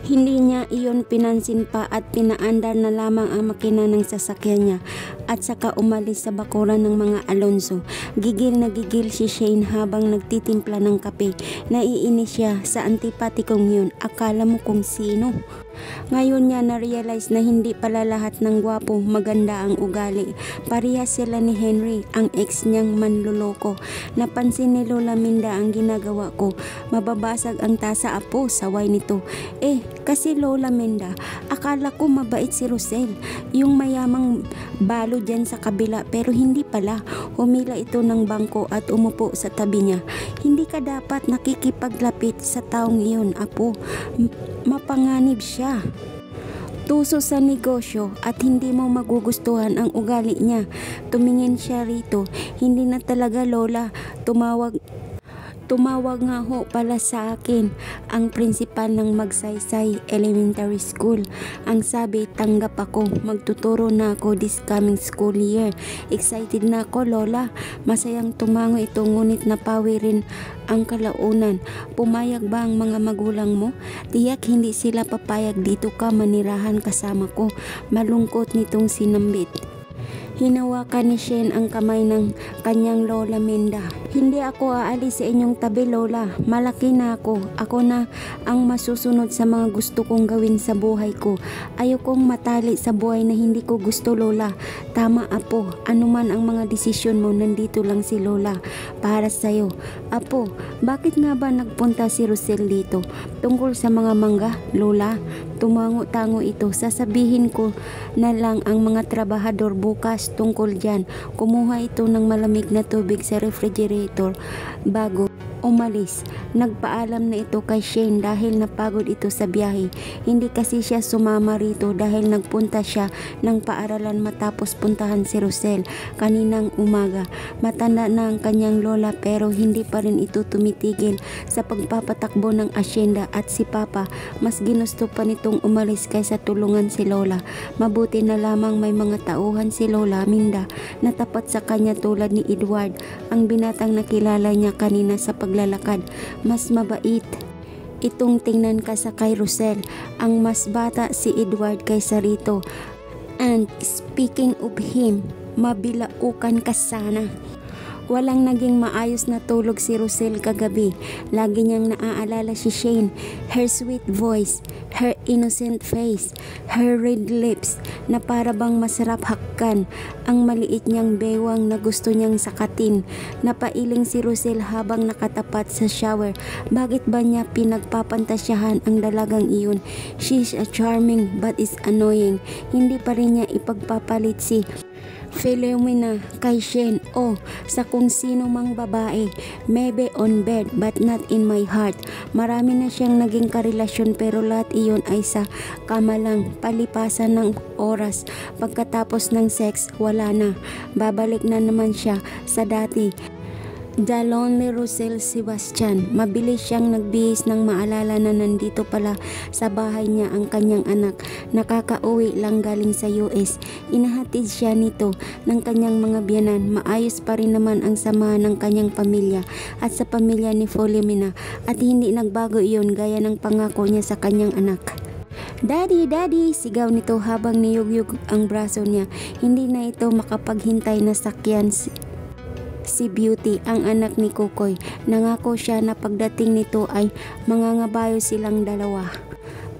Hindi niya iyon pinansin pa at pinaandar na lamang ang makina ng sasakyan niya at saka umalis sa bakuran ng mga Alonso. Gigil na gigil si Shane habang nagtitimpla ng kape. Naiinis siya sa antipatikong yun. Akala mo kung sino? Ngayon niya na-realize na hindi pala lahat ng gwapo maganda ang ugali. Parehas sila ni Henry, ang ex niyang manluloko. Napansin ni Lola Minda ang ginagawa ko. Mababasag ang tasa apo, saway nito. Kasi Lola Minda, akala ko mabait si Rosel. Yung mayamang balo dyan sa kabila, pero hindi pala. Humila ito ng bangko at umupo sa tabi niya. Hindi ka dapat nakikipaglapit sa taong iyon, apo. Mapanganib siya. Tuso sa negosyo at hindi mo magugustuhan ang ugali niya. Tumingin siya rito. Hindi na talaga Lola. Tumawag nga ho pala sa akin ang principal ng Magsaysay Elementary School. Ang sabi, tanggap ako. Magtuturo na ako this coming school year. Excited na ako, Lola. Masayang tumango ito ngunit napawi rin ang kalaunan. Pumayag ba ang mga magulang mo? Tiyak hindi sila papayag dito ka manirahan kasama ko. Malungkot nitong sinambit. Hinawakan ni Shane ang kamay ng kanyang Lola Minda. Hindi ako aalis sa inyong tabi, Lola. Malaki na ako. Ako na ang masusunod sa mga gusto kong gawin sa buhay ko. Ayokong matali sa buhay na hindi ko gusto, Lola. Tama, apo. Ano man ang mga desisyon mo, nandito lang si Lola para sa'yo. Apo, bakit nga ba nagpunta si Rosel dito? Tungkol sa mga mangga, Lola? Tumango-tango ito. Sasabihin ko na lang ang mga trabahador bukas tungkol dyan. Kumuha ito ng malamig na tubig sa refrigerator bago umalis. Nagpaalam na ito kay Shane dahil napagod ito sa biyahe. Hindi kasi siya sumama rito dahil nagpunta siya ng paaralan matapos puntahan si Rosel kaninang umaga. Matanda na ang kanyang lola pero hindi pa rin ito tumitigil sa pagpapatakbo ng asyenda at si Papa mas ginusto pa nitong umalis kaysa tulungan si Lola. Mabuti na lamang may mga tauhan si Lola Minda na tapat sa kanya tulad ni Edward, ang binatang nakilala niya kanina sa paglalakad. Mas mabait itong tingnan ka sa kay Rosel. Ang mas bata si Edward kaysa rito. And speaking of him, mabilaukan ka sana. Walang naging maayos na tulog si Rosel kagabi. Lagi niyang naaalala si Shane, her sweet voice, her innocent face, her red lips na para bang masarap hakkan, ang maliit niyang bewang na gusto niyang sakatin. Napailing si Rosel habang nakatapat sa shower. Bakit ba niya pinagpapantasyahan ang dalagang iyon? She's a charming but is annoying. Hindi pa rin niya ipagpapalit si Philomena kay Shane o sa kung sino mang babae. Maybe on bed but not in my heart. Marami na siyang naging karelasyon pero lahat iyon ay sa kama lang, palipasan ng oras. Pagkatapos ng sex, wala na. Babalik na naman siya sa dati. The lonely Rosel Sebastian. Mabilis siyang nagbihis nang maalala na nandito pala sa bahay niya ang kanyang anak. Nakakauwi lang galing sa US. Inahatid siya nito ng kanyang mga biyanan. Maayos pa rin naman ang samahan ng kanyang pamilya at sa pamilya ni Philomena at hindi nagbago iyon gaya ng pangako niya sa kanyang anak. Daddy, Daddy! Sigaw nito habang niyugyug ang braso niya. Hindi na ito makapaghintay na sakyan si Beauty, ang anak ni Kukoy. Nangako siya na pagdating nito ay mangangabayo silang dalawa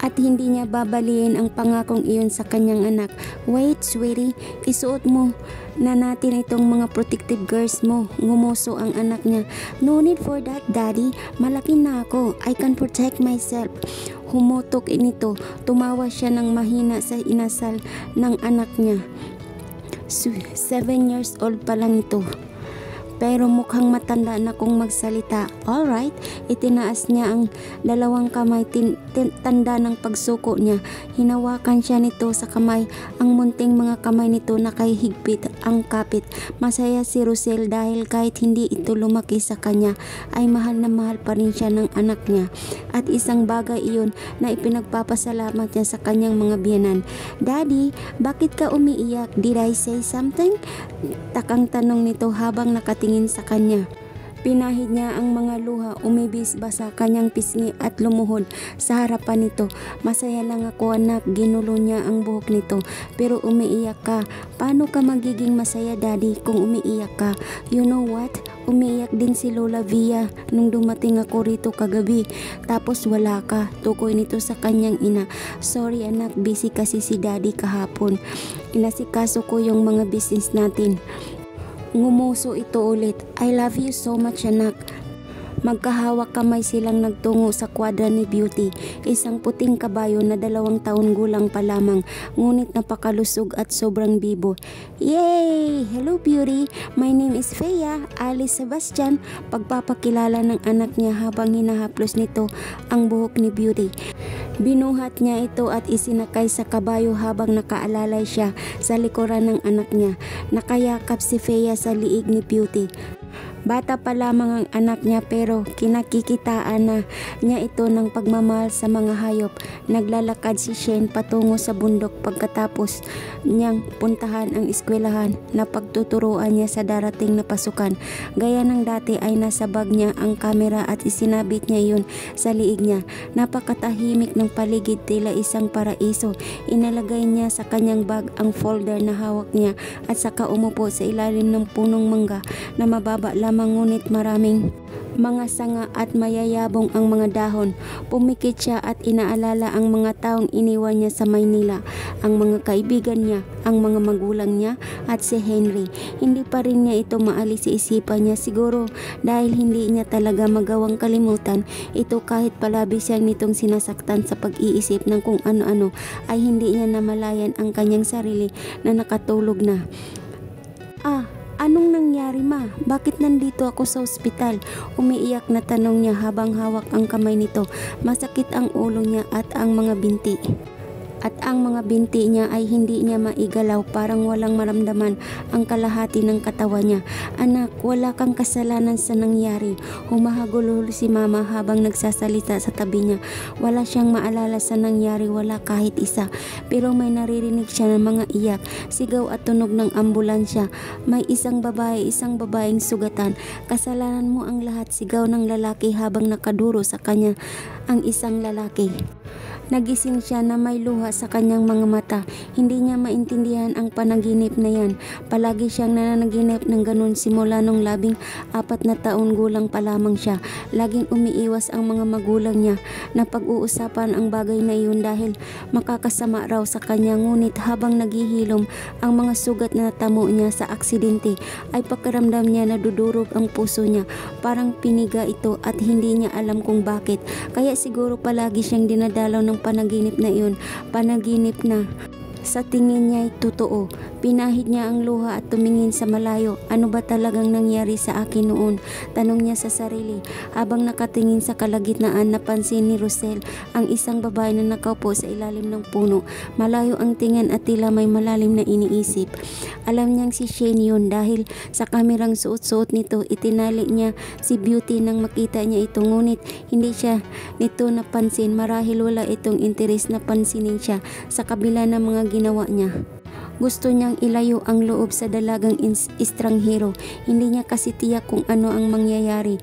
at hindi niya babaliin ang pangakong iyon sa kanyang anak. Wait, sweetie, isuot mo na natin itong mga protective gears mo. Ngumuso ang anak niya. No need for that, Daddy. Malaki na ako. I can protect myself. Humutok nito. Tumawa siya ng mahina sa inasal ng anak niya. 7 years old pa lang ito. Pero mukhang matanda na kung magsalita. Alright, itinaas niya ang dalawang kamay, tanda ng pagsuko niya. Hinawakan siya nito sa kamay. Ang munting mga kamay nito nakahigpit ang kapit. Masaya si Rosel dahil kahit hindi ito lumaki sa kanya, ay mahal na mahal pa rin siya ng anak niya. At isang bagay iyon na ipinagpapasalamat niya sa kanyang mga biyanan. Daddy, bakit ka umiiyak? Did I say something? Takang tanong nito habang nakatingin sa kanya. Pinahid niya ang mga luha, umibis ba sa kanyang pisngi at lumuhod sa harapan nito. Masaya lang ako anak, ginulo niya ang buhok nito. Pero umiiyak ka. Paano ka magiging masaya daddy kung umiiyak ka? You know what? Umiiyak din si Lola Via nung dumating ako rito kagabi. Tapos wala ka. Tukoy nito sa kanyang ina. Sorry anak, busy kasi si daddy kahapon. Inasikaso ko yung mga business natin. Ngumuso ito ulit. I love you so much anak. Magkahawak kamay silang nagtungo sa kwadra ni Beauty, isang puting kabayo na 2 taon gulang pa lamang, ngunit napakalusog at sobrang bibo. Yay! Hello Beauty! My name is Feya, Alice Sebastian. Pagpapakilala ng anak niya habang hinahaplos nito ang buhok ni Beauty. Binuhat niya ito at isinakay sa kabayo habang nakaalalay siya sa likuran ng anak niya. Nakayakap si Feya sa liig ni Beauty. Bata pa lamang ang anak niya pero kinakikitaan na niya ito ng pagmamahal sa mga hayop. Naglalakad si Shane patungo sa bundok pagkatapos niyang puntahan ang eskwelahan na pagtuturuan niya sa darating na pasukan. Gaya ng dati ay nasa bag niya ang kamera at isinabit niya yun sa liig niya. Napakatahimik ng paligid, tila isang paraiso. Inalagay niya sa kanyang bag ang folder na hawak niya at saka umupo sa ilalim ng punong mangga na mababa lamang ngunit maraming mga sanga at mayayabong ang mga dahon. Pumikit siya at inaalala ang mga taong iniwan niya sa Maynila, ang mga kaibigan niya, ang mga magulang niya at si Henry. Hindi pa rin niya ito maalis sa isipan niya, siguro dahil hindi niya talaga magawang kalimutan ito kahit palabi siyang nitong sinasaktan sa pag-iisip ng kung ano-ano ay hindi niya namalayan ang kanyang sarili na nakatulog na. Anong nangyari ma? Bakit nandito ako sa ospital? Umiiyak na tanong niya habang hawak ang kamay nito. Masakit ang ulo niya at ang mga binti. At ang mga binti niya ay hindi niya maigalaw, parang walang maramdaman ang kalahati ng katawan niya. Anak, wala kang kasalanan sa nangyari. Humahagulhol si mama habang nagsasalita sa tabi niya. Wala siyang maalala sa nangyari, wala kahit isa. Pero may naririnig siya ng mga iyak, sigaw at tunog ng ambulansya. May isang babaeng sugatan. Kasalanan mo ang lahat, sigaw ng lalaki habang nakaduro sa kanya ang isang lalaki. Nagising siya na may luha sa kanyang mga mata. Hindi niya maintindihan ang panaginip na yan. Palagi siyang nananaginip ng ganun simula nung 14 na taon gulang pa lamang siya. Laging umiiwas ang mga magulang niya na pag-uusapan ang bagay na iyon dahil makakasama raw sa kanya. Ngunit habang naghihilom ang mga sugat na natamo niya sa aksidente ay pakiramdam niya na dudurog ang puso niya. Parang piniga ito at hindi niya alam kung bakit. Kaya siguro palagi siyang dinadalaw ng panaginip na iyon, panaginip na sa tingin niya ay totoo. Pinahid niya ang luha at tumingin sa malayo. Ano ba talagang nangyari sa akin noon? Tanong niya sa sarili. Habang nakatingin sa kalagitnaan, napansin ni Rosel ang isang babae na nakaupo sa ilalim ng puno. Malayo ang tingin at tila may malalim na iniisip. Alam niyang si Shane yun dahil sa kamerang suot-suot nito. Itinali niya si Beauty nang makita niya ito, ngunit hindi siya nito napansin. Marahil wala itong interes na pansinin siya sa kabila ng mga ginawa niya. Gusto niyang ilayo ang loob sa dalagang estranghero. Hindi niya kasi tiyak kung ano ang mangyayari.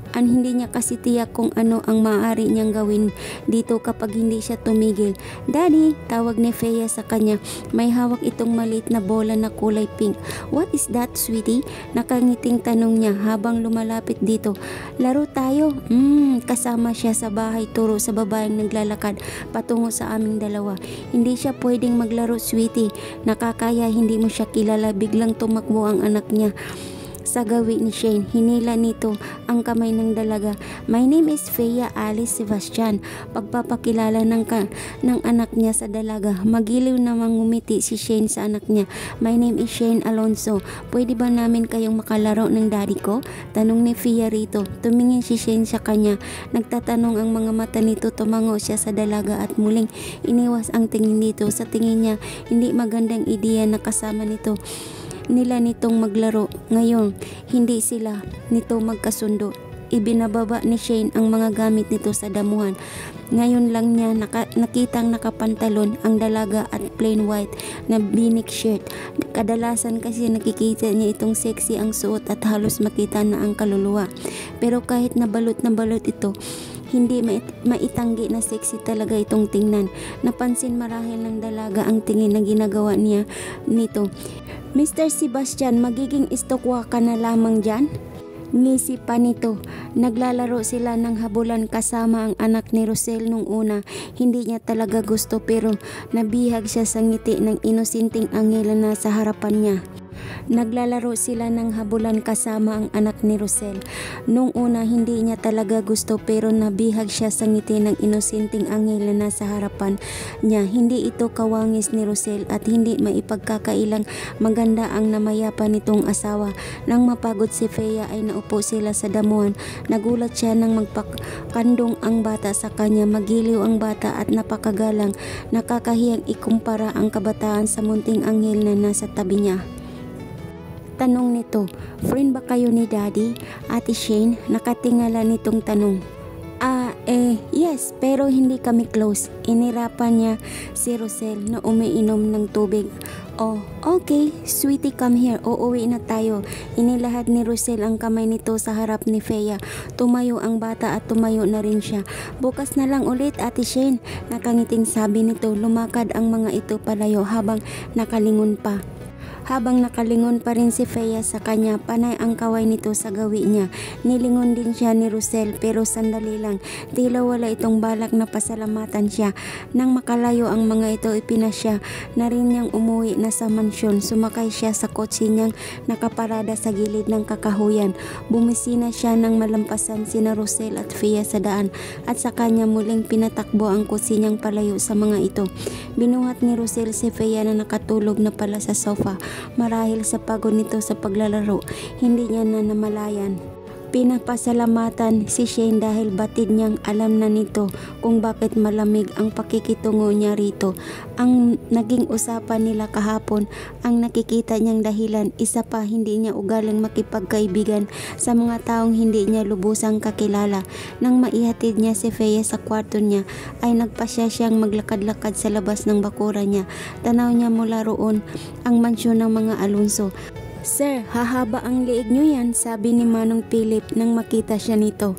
Hindi niya kasi tiyak kung ano ang maaari niyang gawin dito kapag hindi siya tumigil. Daddy, tawag ni Feya sa kanya. May hawak itong maliit na bola na kulay pink. What is that, sweetie? Nakangiting tanong niya habang lumalapit dito. Laro tayo? Kasama siya sa bahay turo sa babaeng naglalakad patungo sa aming dalawa. Hindi siya pwedeng maglaro, sweetie. Nakakaya, hindi mo siya kilala. Biglang tumakbo ang anak niya sa gawi ni Shane. Hinila nito ang kamay ng dalaga. My name is Feya Alice Sebastian. Pagpapakilala ng anak niya sa dalaga. Magiliw na mangumiti si Shane sa anak niya. My name is Shane Alonso. Pwede ba namin kayong makalaro ng daddy ko? Tanong ni Feya rito. Tumingin si Shane sa kanya. Nagtatanong ang mga mata nito. Tumango siya sa dalaga at muling iniwas ang tingin nito. Sa tingin niya, hindi magandang ideya na kasama nila nitong maglaro. Ngayon, hindi sila nito magkasundo. Ibinababa ni Shane ang mga gamit nito sa damuhan. Ngayon lang niya nakitang nakapantalon ang dalaga at plain white na binik shirt. Kadalasan kasi nakikita niya itong sexy ang suot at halos makita na ang kaluluwa. Pero kahit na balot ito, hindi maitanggi na sexy talaga itong tingnan. Napansin marahil ng dalaga ang tingin na ginagawa niya nito. Mr. Sebastian, magiging istokwa ka na lamang dyan? Ngisi pa nito. Naglalaro sila ng habulan kasama ang anak ni Rosel nung una. Hindi niya talaga gusto pero nabihag siya sa ngiti ng inosinteng anghel na sa harapan niya. Naglalaro sila ng habulan kasama ang anak ni Rosel. Nung una hindi niya talaga gusto pero nabihag siya sa ngiti ng inosenteng anghel na nasa harapan niya. Hindi ito kawangis ni Rosel at hindi maipagkakailang maganda ang namayapa nitong asawa. Nang mapagod si Fea ay naupo sila sa damuhan. Nagulat siya nang magpakandong ang bata sa kanya. Magiliw ang bata at napakagalang. Nakakahiyang ikumpara ang kabataan sa munting anghel na nasa tabi niya. Tanong nito, friend ba kayo ni Daddy? Ate Shane, nakatingala nitong tanong. Yes, pero hindi kami close. Inirapan niya si Rosel na umiinom ng tubig. Oh, okay, sweetie, come here. Uuwi na tayo. Inilahad ni Rosel ang kamay nito sa harap ni Fea. Tumayo ang bata at tumayo na rin siya. Bukas na lang ulit, Ate Shane. Nakangiting sabi nito. Lumakad ang mga ito palayo habang nakalingon pa. Habang nakalingon pa rin si Fea sa kanya, panay ang kaway nito sa gawi niya. Nilingon din siya ni Rosel pero sandali lang. Tila wala itong balak na pasalamatan siya. Nang makalayo ang mga ito, ipinasya na rin niyang umuwi na sa mansyon. Sumakay siya sa kotse niyang nakaparada sa gilid ng kakahuyan. Bumisina siya nang malampasan sina Rosel at Fea sa daan at sa kanya muling pinatakbo ang kotse niyang palayo sa mga ito. Binuhat ni Rosel si Fea na nakatulog na pala sa sofa. Marahil sa pagod nito sa paglalaro, hindi niya na namalayan. Pinapasalamatan si Shane dahil batid niyang alam na nito kung bakit malamig ang pakikitungo niya rito. Ang naging usapan nila kahapon ang nakikita niyang dahilan. Isa pa, hindi niya ugaling makipagkaibigan sa mga taong hindi niya lubusang kakilala. Nang maihatid niya si Fea sa kwarto niya ay nagpasya siyang maglakad-lakad sa labas ng bakura niya. Tanaw niya mula roon ang mansyon ng mga Alonso. Sir, hahaba ang liig nyo yan, sabi ni Manong Philip nang makita siya nito.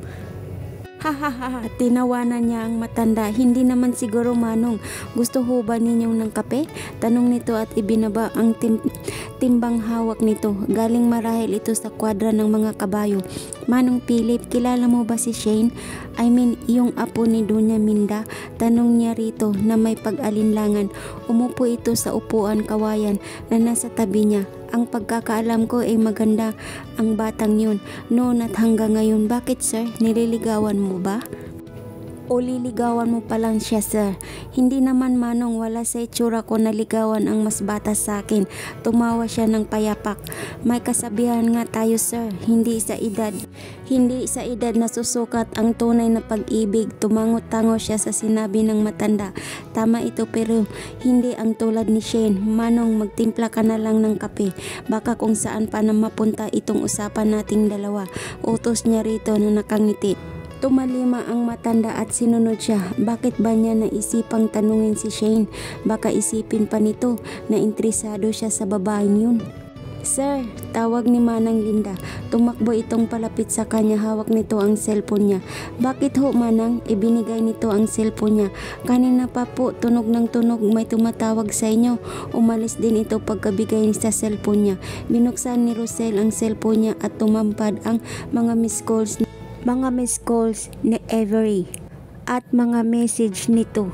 Hahaha, tinawanan niya ang matanda. Hindi naman siguro, Manong. Gusto ho ba ninyong ng kape? Tanong nito at ibinaba ang timbang hawak nito. Galing marahil ito sa kwadra ng mga kabayo. Manong Philip, kilala mo ba si Shane? I mean, yung apo ni Doña Minda? Tanong niya rito na may pag-alinlangan. Umupo ito sa upuan kawayan na nasa tabi niya. Ang pagkakaalam ko ay maganda ang batang yun. Noon at hanggang ngayon. Bakit, sir? Nililigawan mo ba? O liligawan mo pa lang siya, sir? Hindi naman, Manong, wala sa itsura ko naligawan ang mas bata sa akin. Tumawa siya ng payapak. May kasabihan nga tayo, sir, hindi sa edad na susukat ang tunay na pag-ibig. Tumango-tango siya sa sinabi ng matanda. Tama ito pero hindi ang tulad ni Shane. Manong, magtimpla ka na lang ng kape. Baka kung saan pa na mapunta itong usapan nating dalawa. Utos niya rito na nakangiti. Tumalima ang matanda at sinunod siya. Bakit ba niya naisipang tanungin si Shane? Baka isipin pa nito na interesado siya sa babaeng yun. Sir, tawag ni Manang Linda. Tumakbo itong palapit sa kanya. Hawak nito ang cellphone niya. Bakit ho, Manang? Ibinigay nito ang cellphone niya. Kanina pa po, tunog ng tunog, may tumatawag sa inyo. Umalis din ito pagkabigay sa cellphone niya. Binuksan ni Rosel ang cellphone niya at tumampad ang mga missed calls ni Avery at mga message nito.